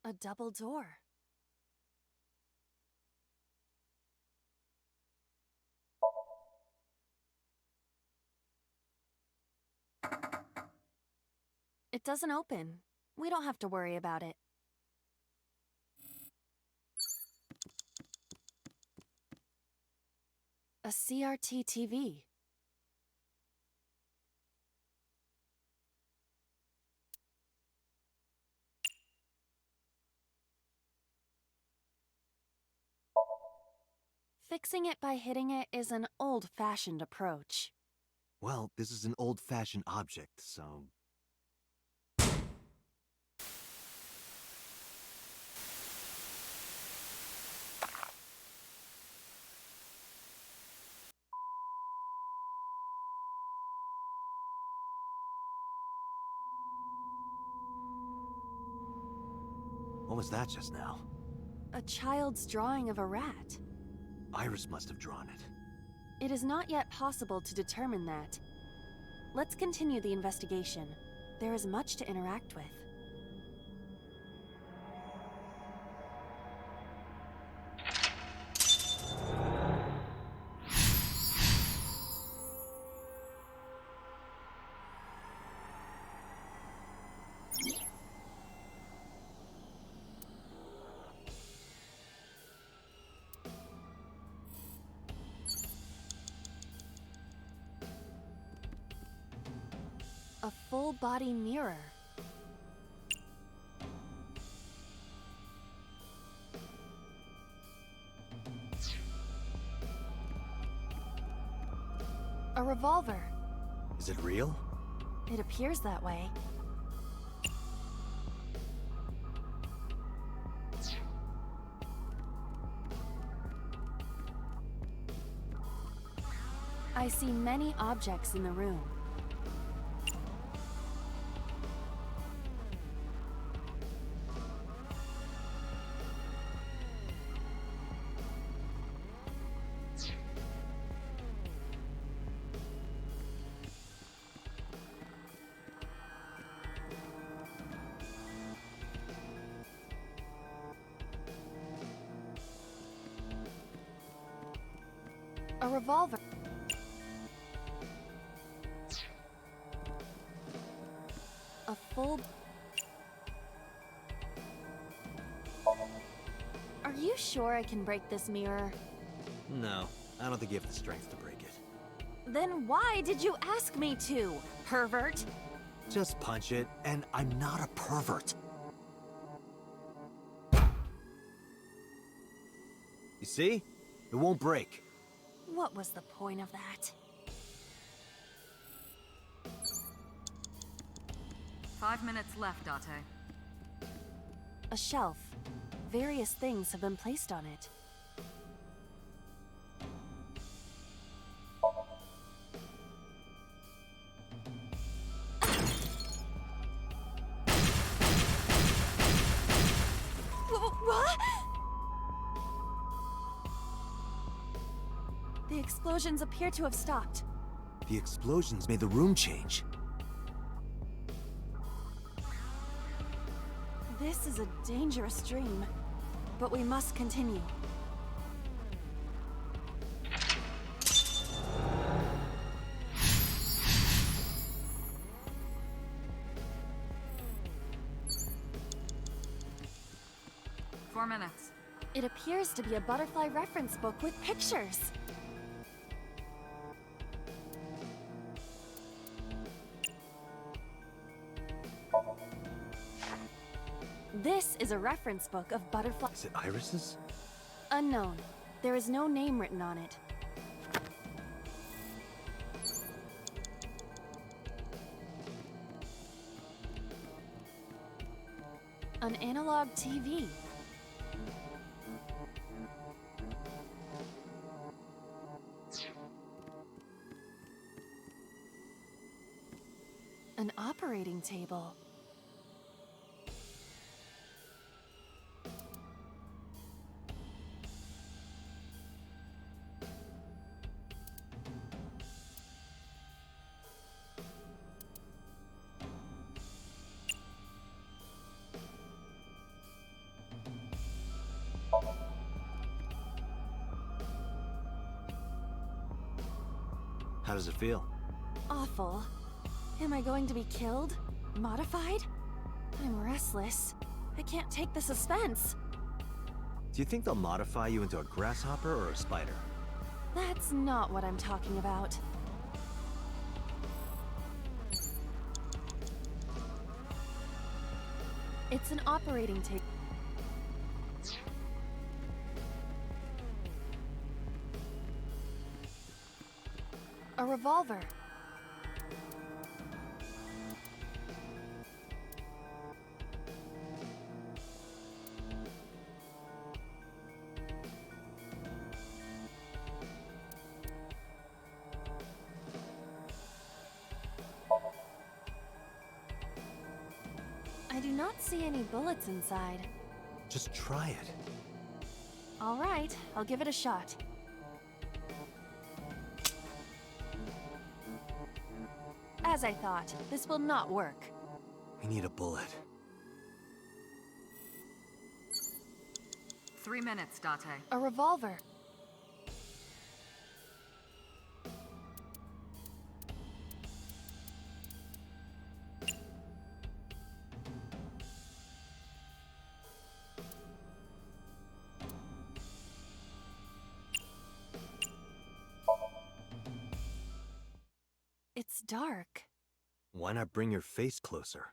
A double door. It doesn't open. We don't have to worry about it. A CRT TV. Fixing it by hitting it is an old-fashioned approach. Well, this is an old-fashioned object, so... What was that just now? A child's drawing of a rat. Iris must have drawn it. It is not yet possible to determine that. Let's continue the investigation. There is much to interact with. A full-body mirror. A revolver. Is it real? It appears that way. I see many objects in the room. A revolver. A full... Are you sure I can break this mirror? No, I don't think you have the strength to break it. Then why did you ask me to, pervert? Just punch it, and I'm not a pervert. You see? It won't break. What was the point of that? 5 minutes left, Date. A shelf. Various things have been placed on it. What? The explosions appear to have stopped. The explosions made the room change. This is a dangerous dream, but we must continue. Four minutes. It appears to be a butterfly reference book with pictures. This is a reference book of butterfly... Is it Iris's? Unknown. There is no name written on it. An analog TV. An operating table. How does it feel? Awful. Am I going to be killed? Modified? I'm restless. I can't take the suspense. Do you think they'll modify you into a grasshopper or a spider? That's not what I'm talking about. It's an operating table. A revolver. I do not see any bullets inside. Just try it. All right, I'll give it a shot. As I thought, this will not work. We need a bullet. 3 minutes, Date. A revolver. It's dark. Why not bring your face closer?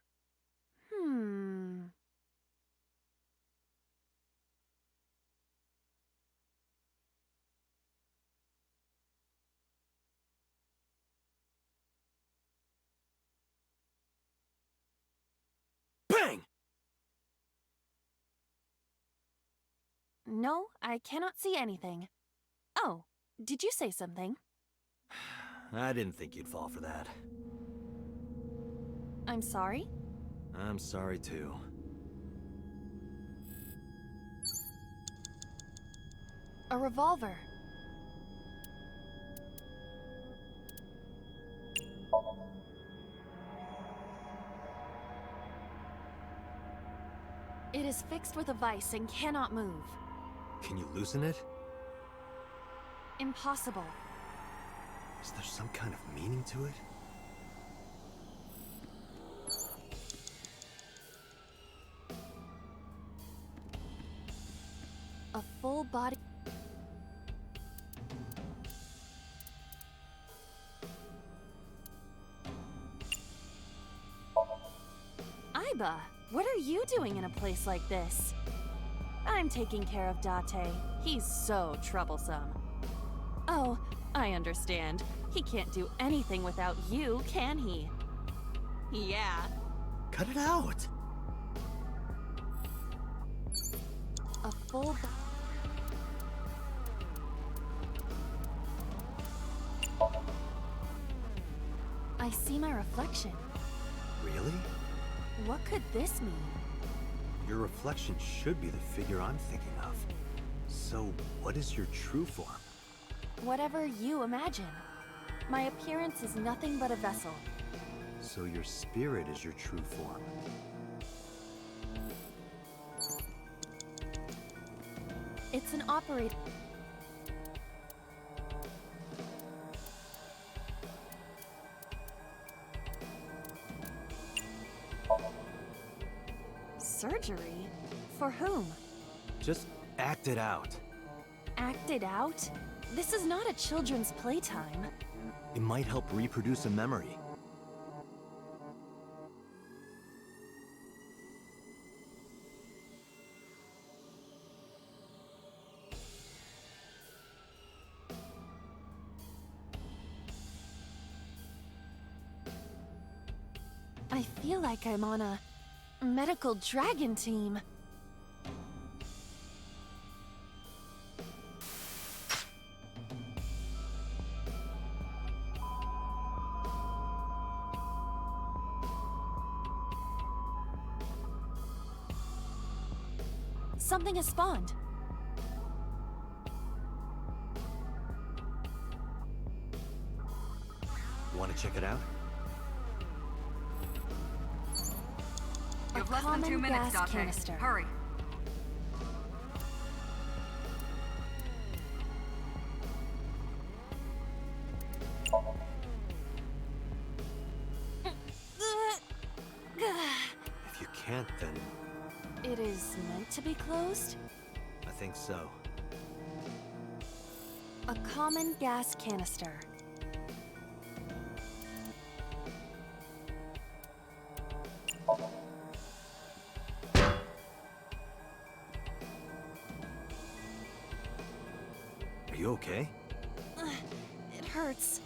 Bang! No, I cannot see anything. Oh, did you say something? I didn't think you'd fall for that. I'm sorry? I'm sorry too. A revolver. It is fixed with a vise and cannot move. Can you loosen it? Impossible. Is there some kind of meaning to it? A full body. Aiba, what are you doing in a place like this? I'm taking care of Date. He's so troublesome. Oh, I understand. He can't do anything without you, can he? Yeah. Cut it out! A full... I see my reflection. Really? What could this mean? Your reflection should be the figure I'm thinking of. So, what is your true form? Whatever you imagine. My appearance is nothing but a vessel. So your spirit is your true form. It's an operator. Surgery? For whom? Just act it out. Act it out? This is not a children's playtime. It might help reproduce a memory. I feel like I'm on a medical dragon team. Something has spawned. Want to check it out? You have less than 2 common minutes, gas Date. canister. Hurry. can't, then It is meant to be closed? I think so. A common gas canister. Are you okay? It hurts.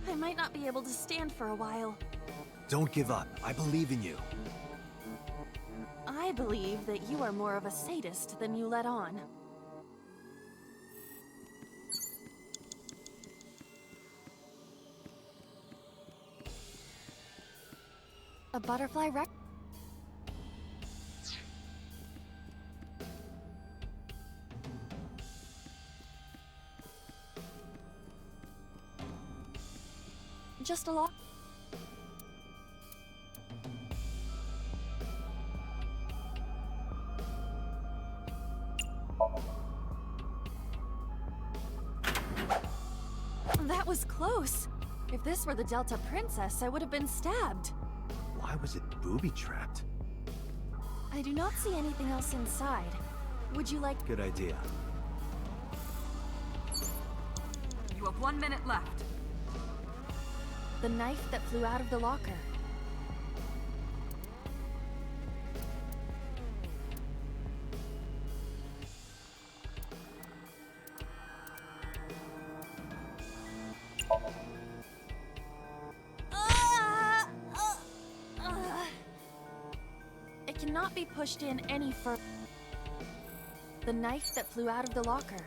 I might not be able to stand for a while. Don't give up. I believe in you. I believe that you are more of a sadist than you let on. A butterfly rec- Just a lot. That was close. If this were the Delta Princess, I would have been stabbed. Why was it booby-trapped? I do not see anything else inside. Would you like... Good idea. You have 1 minute left. the knife that flew out of the locker? It cannot be pushed in any further. The knife that flew out of the locker.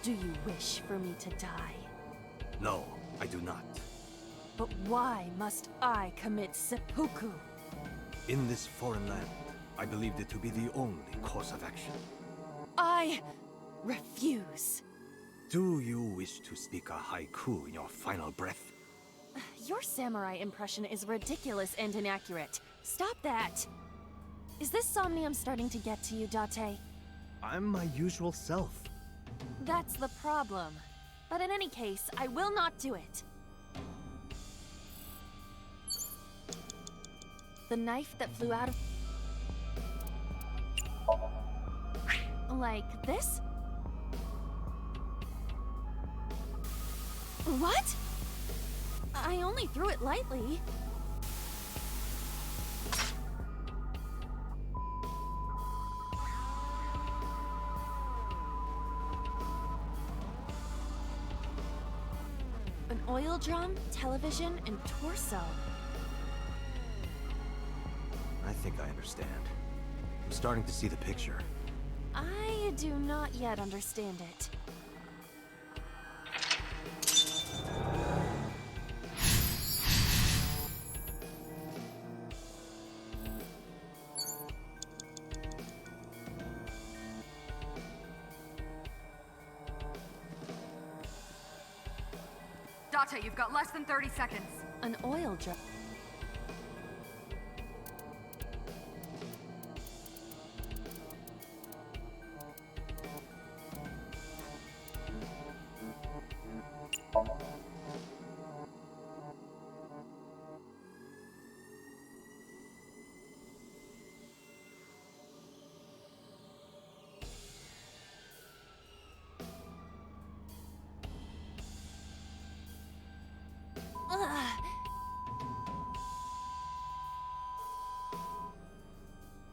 Do you wish for me to die? No, I do not. But why must I commit seppuku? In this foreign land, I believed it to be the only course of action. I refuse. Do you wish to speak a haiku in your final breath? Your samurai impression is ridiculous and inaccurate. Stop that! Is this Somnium starting to get to you, Date? I'm my usual self. That's the problem. But in any case, I will not do it. The knife that flew out of... Like this? What? I only threw it lightly. An oil drum, television, and torso. I think I understand. I'm starting to see the picture. I do not yet understand it. Date, you've got less than 30 seconds. An oil drum.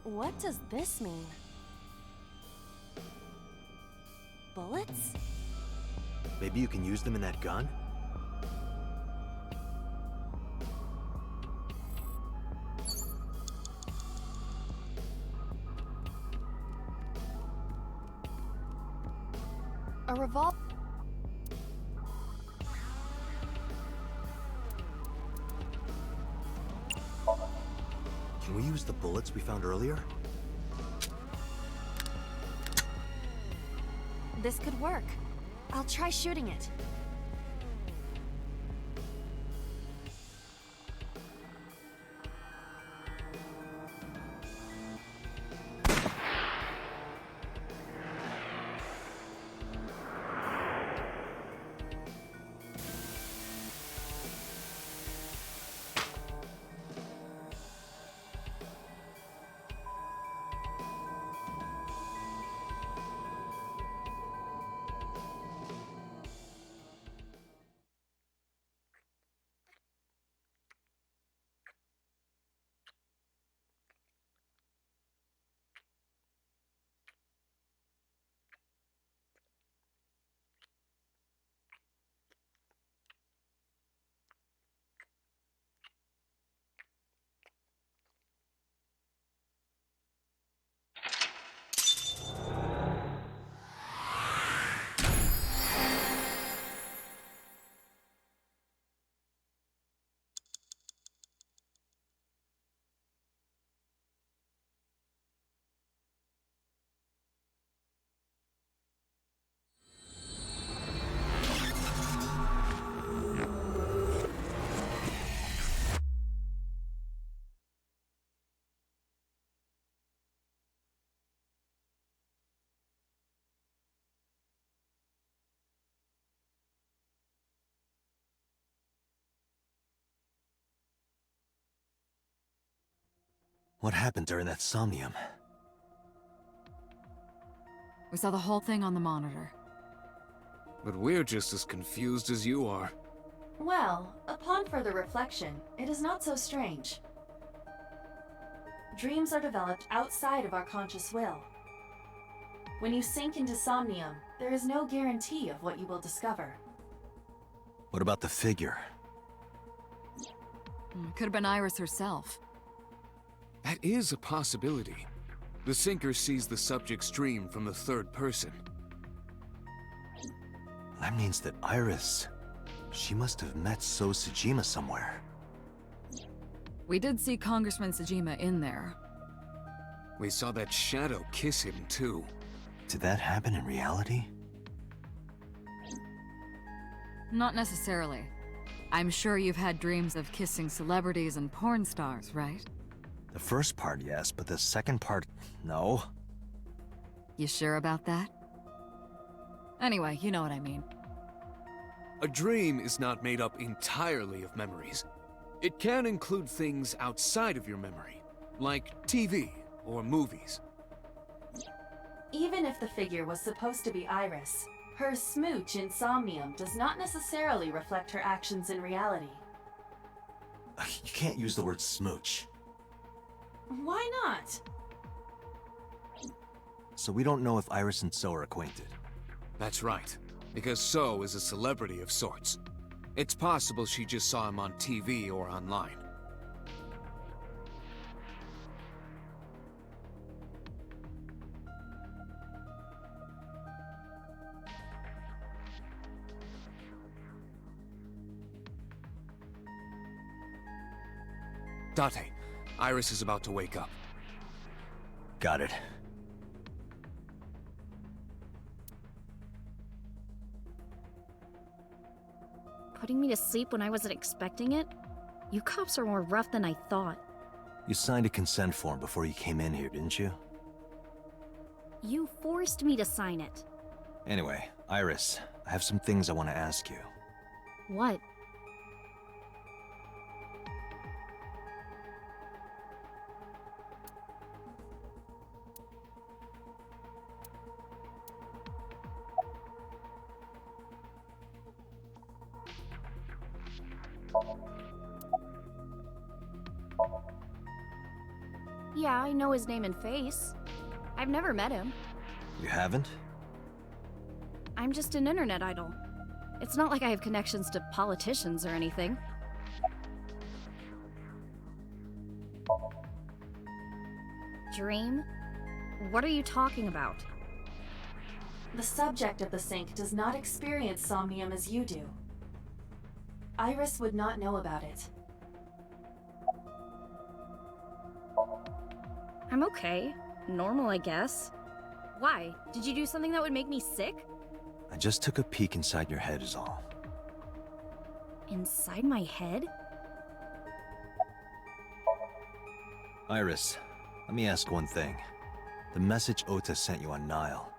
What does this mean? Bullets? Maybe you can use them in that gun? A revolver? Can we use the bullets we found earlier? This could work. I'll try shooting it. What happened during that Somnium? We saw the whole thing on the monitor. But we're just as confused as you are. Well, upon further reflection, it is not so strange. Dreams are developed outside of our conscious will. When you sink into Somnium, there is no guarantee of what you will discover. What about the figure? Could have been Iris herself. That is a possibility. The sinker sees the subject's dream from the third person. That means that Iris... She must have met So Sejima somewhere. We did see Congressman Sejima in there. We saw that shadow kiss him, too. Did that happen in reality? Not necessarily. I'm sure you've had dreams of kissing celebrities and porn stars, right? The first part, yes, but the second part, no. You sure about that? Anyway, you know what I mean. A dream is not made up entirely of memories. It can include things outside of your memory, like TV or movies. Even if the figure was supposed to be Iris, her smooch in Somnium does not necessarily reflect her actions in reality. You can't use the word smooch. Why not? So we don't know if Iris and So are acquainted. That's right, because So is a celebrity of sorts. It's possible she just saw him on TV or online. Date, Iris is about to wake up. Got it. Putting me to sleep when I wasn't expecting it? You cops are more rough than I thought. You signed a consent form before you came in here, didn't you? You forced me to sign it. Anyway, Iris, I have some things I want to ask you. What? Yeah, I know his name and face. I've never met him. You haven't? I'm just an internet idol. It's not like I have connections to politicians or anything. Dream? What are you talking about? The subject of the sink does not experience Somnium as you do. Iris would not know about it. I'm okay. Normal, I guess. Why? Did you do something that would make me sick? I just took a peek inside your head is all. Inside my head? Iris, let me ask one thing. The message Ota sent you on Nile.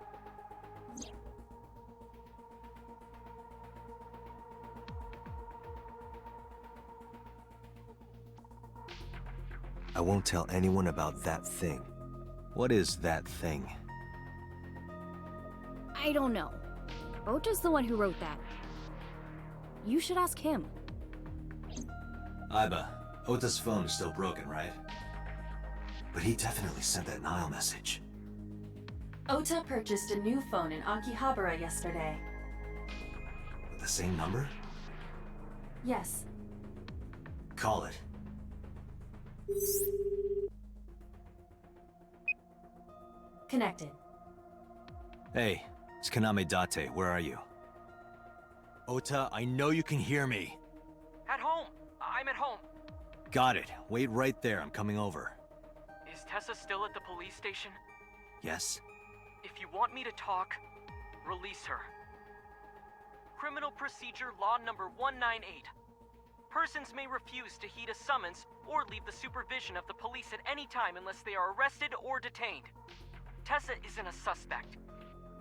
I won't tell anyone about that thing. What is that thing? I don't know. Ota's the one who wrote that. You should ask him. Aiba, Ota's phone is still broken, right? But he definitely sent that Nile message. Ota purchased a new phone in Akihabara yesterday. With the same number? Yes. Call it. Connected. Hey, it's Kaname Date. Where are you? Ota, I know you can hear me. At home. I'm at home. Got it. Wait right there. I'm coming over. Is Tessa still at the police station? Yes? If you want me to talk, release her. Criminal Procedure Law Number 198. Persons may refuse to heed a summons or leave the supervision of the police at any time unless they are arrested or detained. Tessa isn't a suspect.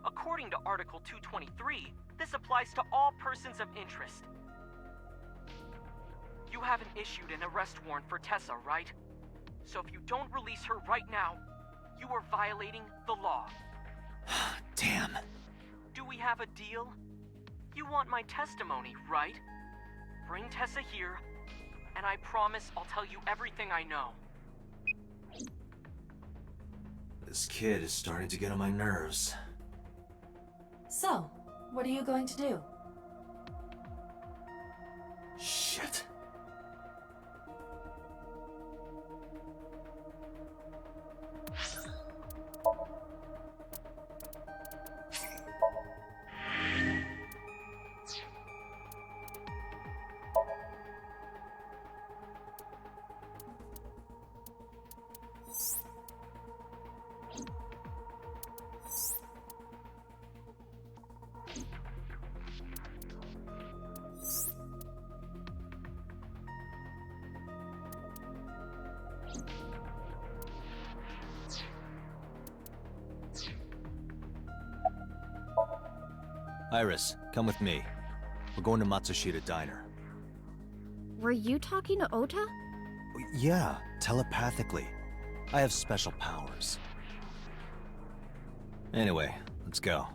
According to Article 223, this applies to all persons of interest. You haven't issued an arrest warrant for Tessa, right? So if you don't release her right now, you are violating the law. Damn. Do we have a deal? You want my testimony, right? Bring Tessa here, and I promise I'll tell you everything I know. This kid is starting to get on my nerves. So, what are you going to do? Shit. Iris, come with me. We're going to Matsushita Diner. Were you talking to Ota? Yeah, telepathically. I have special powers. Anyway, let's go.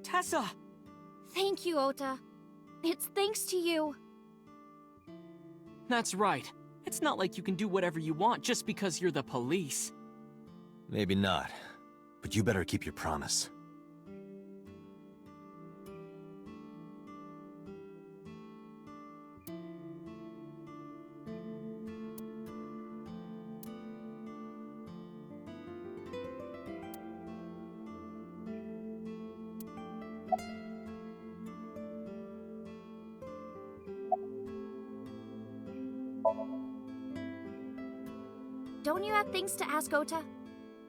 Tessa! Thank you, Ota. It's thanks to you. That's right. It's not like you can do whatever you want just because you're the police. Maybe not, but you better keep your promise. Don't you have things to ask Ota?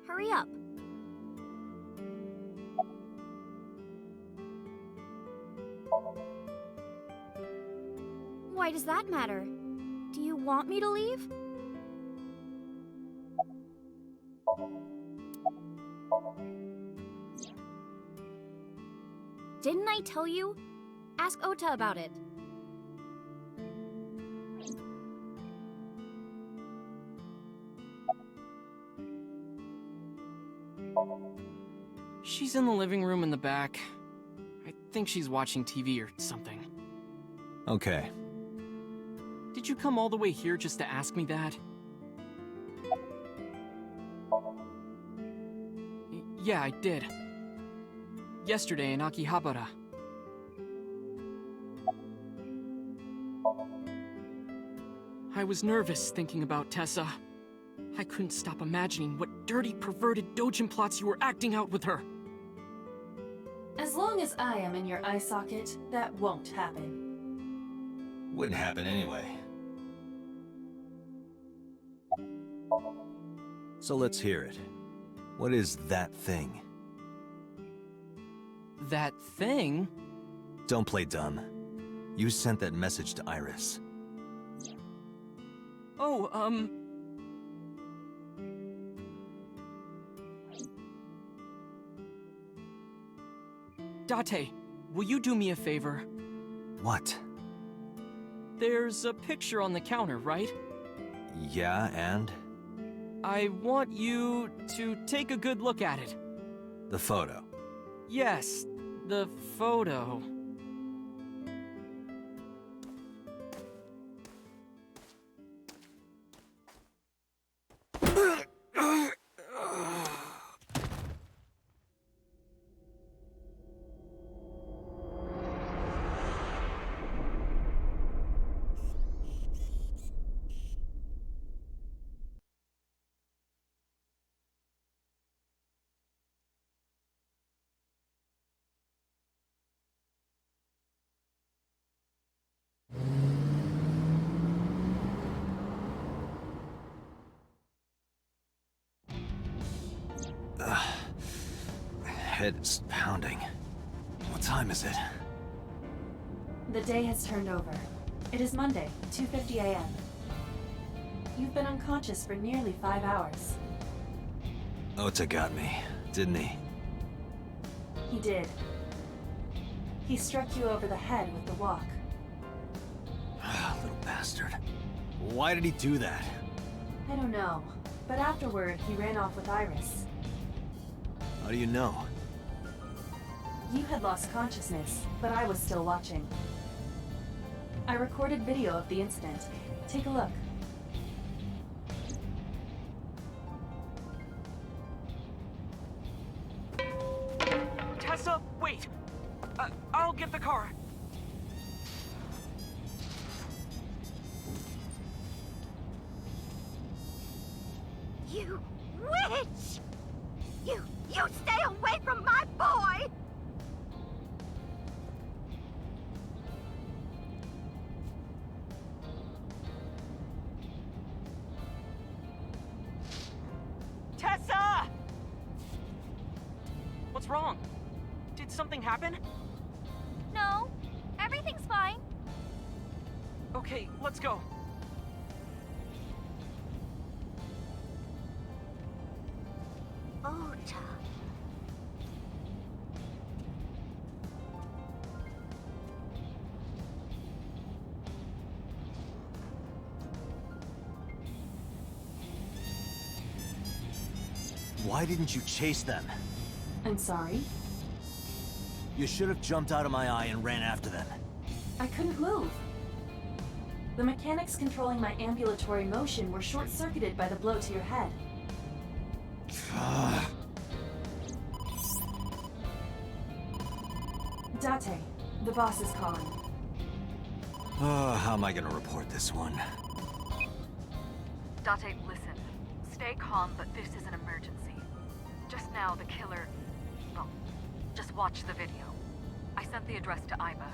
Hurry up. Why does that matter? Do you want me to leave? Didn't I tell you? Ask Ota about it. She's in the living room in the back. I think she's watching TV or something. Okay. Did you come all the way here just to ask me that? Yeah, I did. Yesterday in Akihabara. I was nervous thinking about Tessa. I couldn't stop imagining what dirty, perverted dojin plots you were acting out with her. As long as I am in your eye socket, that won't happen. Wouldn't happen anyway. So let's hear it. What is that thing? That thing? Don't play dumb. You sent that message to Iris. Oh, Date, will you do me a favor? What? There's a picture on the counter, right? Yeah, and? I want you to take a good look at it. The photo. Yes, the photo. My head is pounding. What time is it? The day has turned over. It is Monday, 2:50 a.m. You've been unconscious for nearly 5 hours. Ota got me, didn't he? He did. He struck you over the head with the walk. Little bastard. Why did he do that? I don't know, but afterward, he ran off with Iris. How do you know? You had lost consciousness, but I was still watching. I recorded video of the incident. Take a look. Tessa, wait! I'll get the car. You witch! You stay away from my boy! Tessa! What's wrong? Did something happen? No, everything's fine. Okay, let's go. Ota. Why didn't you chase them? I'm sorry. You should have jumped out of my eye and ran after them. I couldn't move. The mechanics controlling my ambulatory motion were short-circuited by the blow to your head. Date, the boss is calling. How am I gonna report this one? Date, listen. Stay calm, but this is an emergency. Just now, the killer... Well, just watch the video. I sent the address to Iba.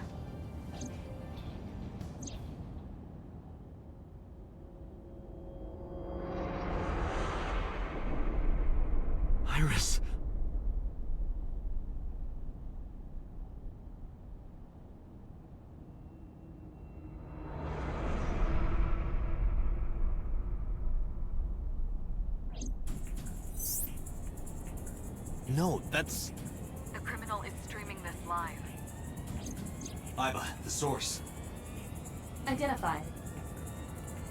Iris. No, that's... The criminal is streaming this live. Iba, the source. Identified.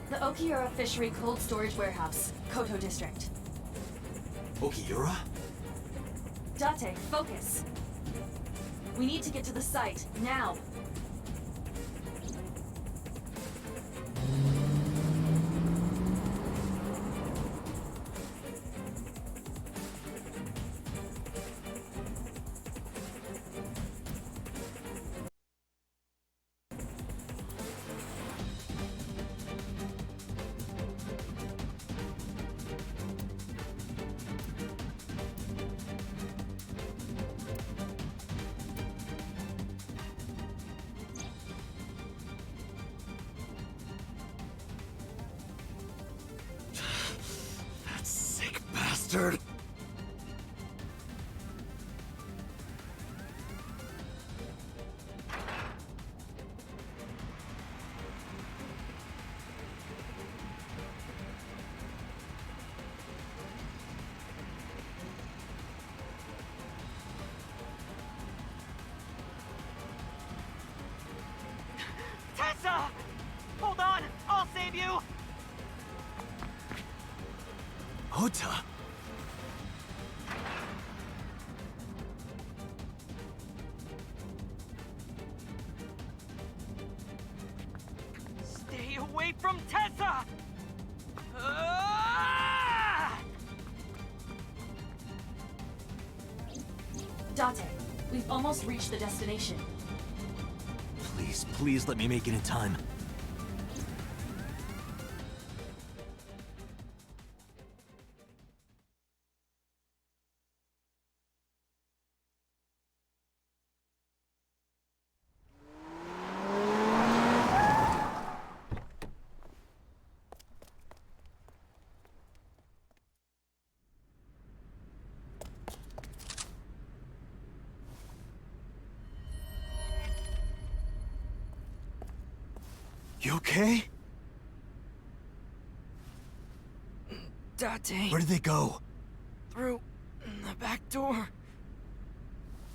The Okiura Fishery Cold Storage Warehouse, Koto District. Okiura? Date, focus. We need to get to the site, now. That sick bastard! Tessa! Hold on! I'll save you! Ota? Stay away from Tessa! Ah! Date, we've almost reached the destination. Please, please let me make it in time. You okay? Date. Where did they go? through the back door.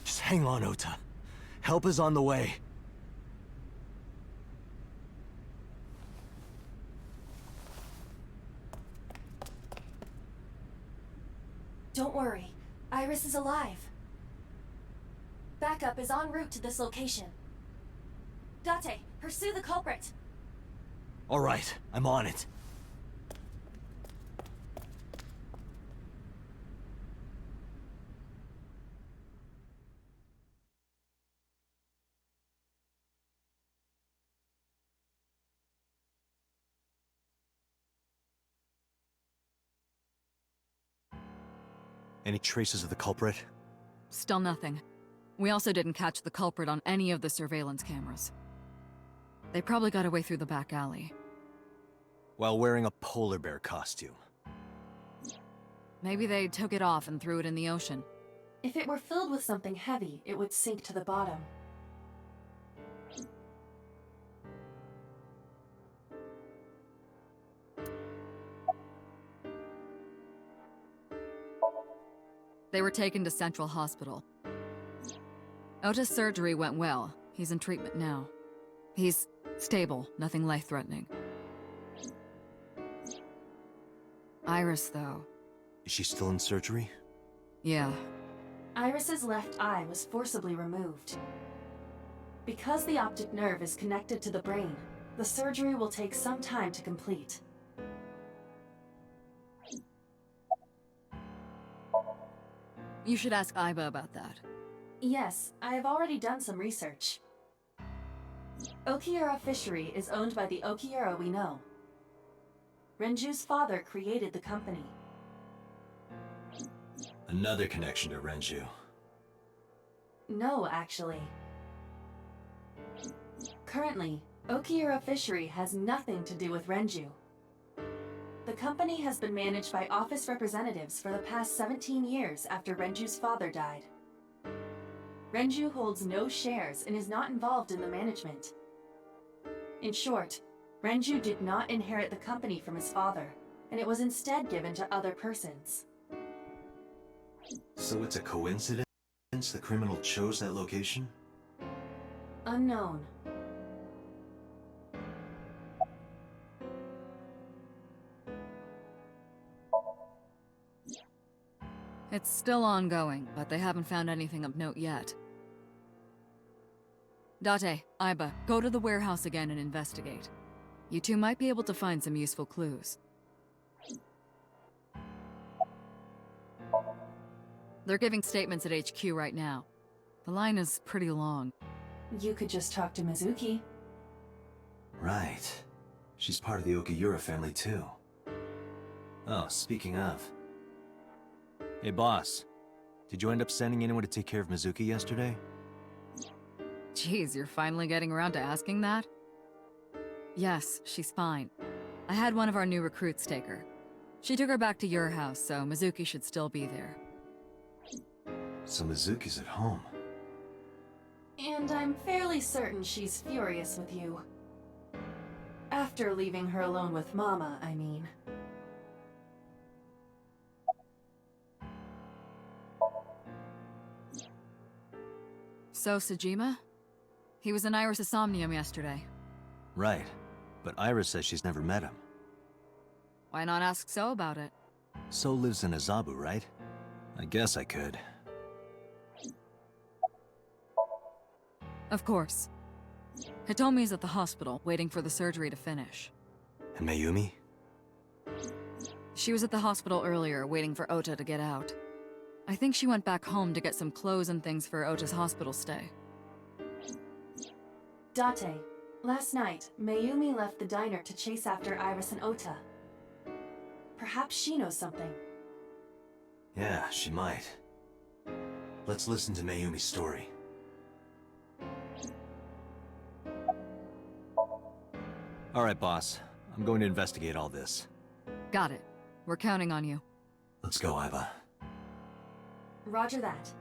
Just hang on, Ota. Help is on the way. Don't worry. Iris is alive. Backup is en route to this location. Date, pursue the culprit. All right, I'm on it. Any traces of the culprit? Still nothing. We also didn't catch the culprit on any of the surveillance cameras. They probably got away through the back alley. While wearing a polar bear costume. Maybe they took it off and threw it in the ocean. If it were filled with something heavy, it would sink to the bottom. They were taken to Central Hospital. Ota's surgery went well. He's in treatment now. He's stable, nothing life-threatening. Iris, though. Is she still in surgery? Yeah. Iris's left eye was forcibly removed. Because the optic nerve is connected to the brain, the surgery will take some time to complete. You should ask Iba about that. Yes, I have already done some research. Okiura Fishery is owned by the Okiura we know. Renju's father created the company. Another connection to Renju. No, actually. Currently, Okiura Fishery has nothing to do with Renju. The company has been managed by office representatives for the past 17 years after Renju's father died. Renju holds no shares and is not involved in the management. In short, Renju did not inherit the company from his father, and it was instead given to other persons. So it's a coincidence the criminal chose that location? Unknown. It's still ongoing, but they haven't found anything of note yet. Date, Iba, go to the warehouse again and investigate. You two might be able to find some useful clues. They're giving statements at HQ right now. The line is pretty long. You could just talk to Mizuki. Right. She's part of the Okiura family too. Oh, speaking of... Hey, boss. Did you end up sending anyone to take care of Mizuki yesterday? Jeez, you're finally getting around to asking that? Yes, she's fine. I had one of our new recruits take her. She took her back to your house, so Mizuki should still be there. So Mizuki's at home. And I'm fairly certain she's furious with you. After leaving her alone with Mama, I mean. So, Sejima? He was in Iris' Somnium yesterday. Right. But Iris says she's never met him. Why not ask So about it? So lives in Azabu, right? I guess I could. Of course. Hitomi's at the hospital, waiting for the surgery to finish. And Mayumi? She was at the hospital earlier, waiting for Ota to get out. I think she went back home to get some clothes and things for Ota's hospital stay. Date, last night, Mayumi left the diner to chase after Iris and Ota. Perhaps she knows something. Yeah, she might. Let's listen to Mayumi's story. All right, boss. I'm going to investigate all this. Got it. We're counting on you. Let's go, Iba. Roger that.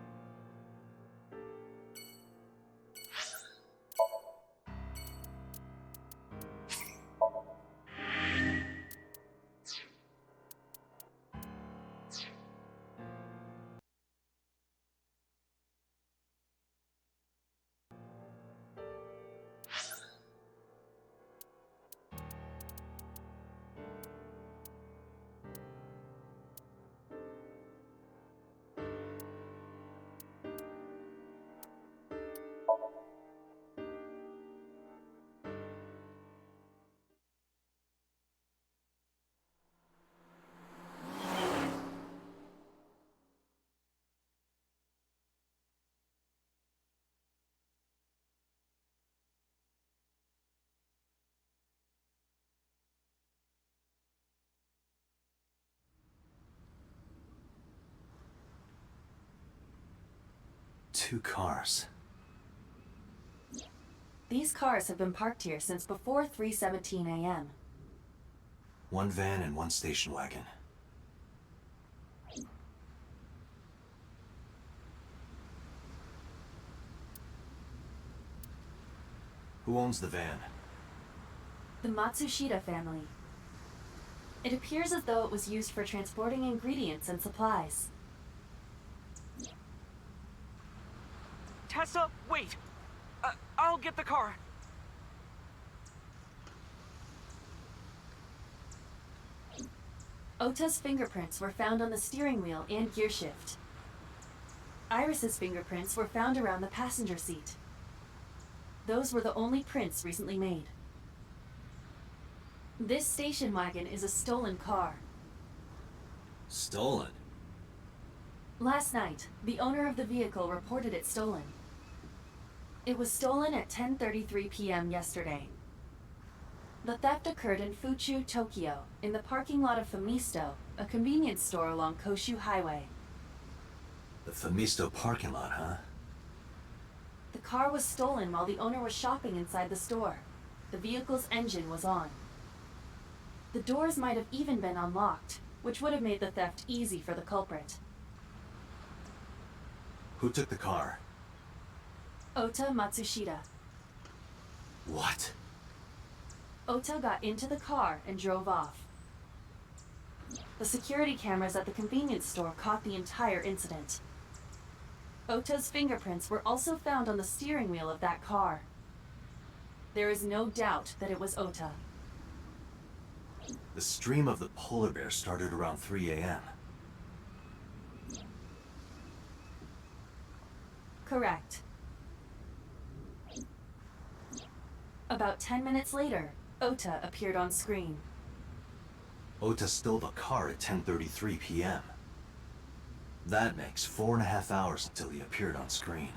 2 cars. These cars have been parked here since before 3:17 a.m. 1 van and 1 station wagon. Who owns the van? The Matsushita family. It appears as though it was used for transporting ingredients and supplies. Tessa, wait! I'll get the car. Ota's fingerprints were found on the steering wheel and gearshift. Iris's fingerprints were found around the passenger seat. Those were the only prints recently made. This station wagon is a stolen car. Stolen? Last night, the owner of the vehicle reported it stolen. It was stolen at 10:33 p.m. yesterday. The theft occurred in Fuchu, Tokyo, in the parking lot of Famisto, a convenience store along Koshu Highway. The Famisto parking lot, huh? The car was stolen while the owner was shopping inside the store. The vehicle's engine was on. The doors might have even been unlocked, which would have made the theft easy for the culprit. Who took the car? Ota Matsushita. What? Ota got into the car and drove off. The security cameras at the convenience store caught the entire incident. Ota's fingerprints were also found on the steering wheel of that car. There is no doubt that it was Ota. The stream of the polar bear started around 3 a.m. Correct. About 10 minutes later, Ota appeared on screen. Ota stole the car at 10:33 p.m. That makes 4.5 hours until he appeared on screen.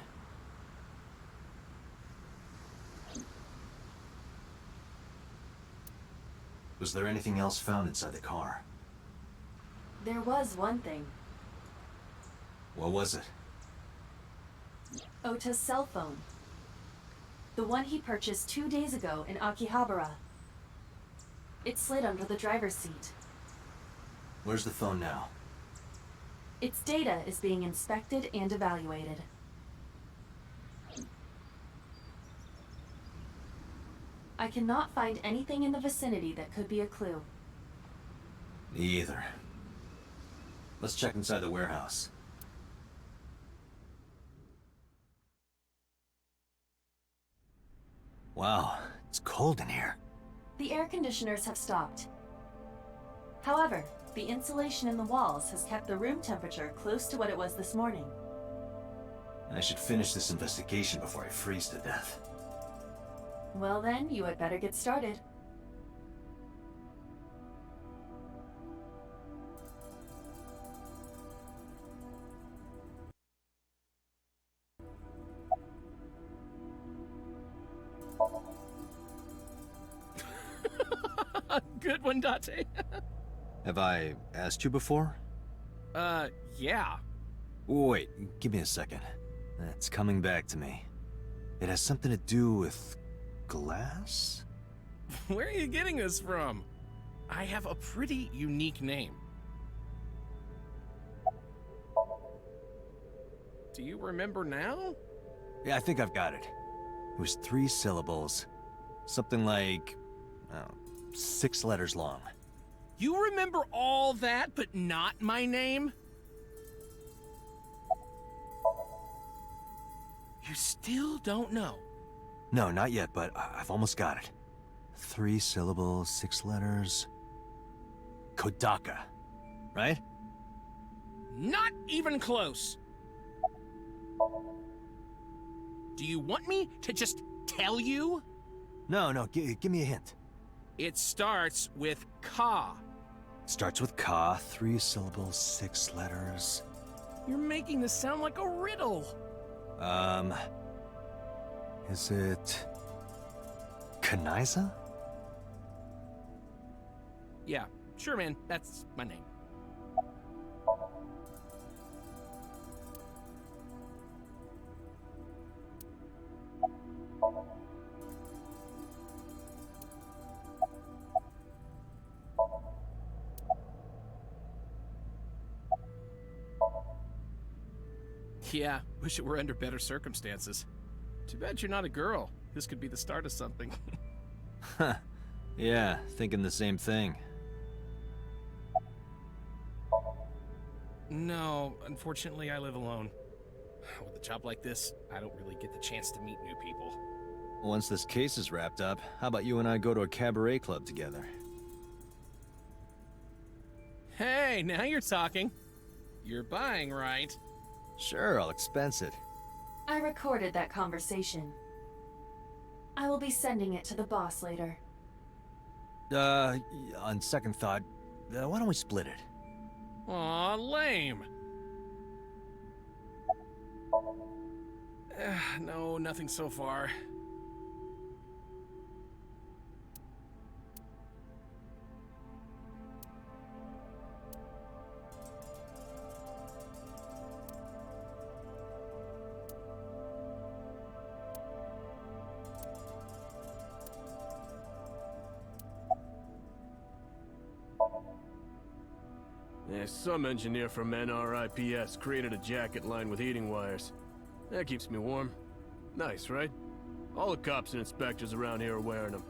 Was there anything else found inside the car? There was one thing. What was it? Ota's cell phone. The one he purchased 2 days ago in Akihabara. It slid under the driver's seat. Where's the phone now? Its data is being inspected and evaluated. I cannot find anything in the vicinity that could be a clue. Me either. Let's check inside the warehouse. Wow, it's cold in here. The air conditioners have stopped. However, the insulation in the walls has kept the room temperature close to what it was this morning. I should finish this investigation before I freeze to death. Well then, you had better get started. Good one, Date. Have I asked you before? Yeah. Wait, give me a second. It's coming back to me. It has something to do with glass? Where are you getting this from? I have a pretty unique name. Do you remember now? Yeah, I think I've got it. It was 3 syllables. Something like, 6 letters long. You remember all that, but not my name? You still don't know? No, not yet, but I've almost got it. 3 syllables, 6 letters. Kodaka, right? Not even close. Do you want me to just tell you? No, give me a hint. It starts with Ka. Starts with Ka, 3 syllables, 6 letters. You're making this sound like a riddle. Is it... Kanaiza? Yeah, sure, man. That's my name. Yeah, wish it were under better circumstances. Too bad you're not a girl. This could be the start of something. Huh. Yeah, thinking the same thing. No, unfortunately I live alone. With a job like this, I don't really get the chance to meet new people. Once this case is wrapped up, how about you and I go to a cabaret club together? Hey, now you're talking. You're buying, right? Sure, I'll expense it. I recorded that conversation. I will be sending it to the boss later. On second thought, why don't we split it? Aw, lame. No, nothing so far. Yeah, some engineer from NRIPS created a jacket lined with heating wires. That keeps me warm. Nice, right? All the cops and inspectors around here are wearing them.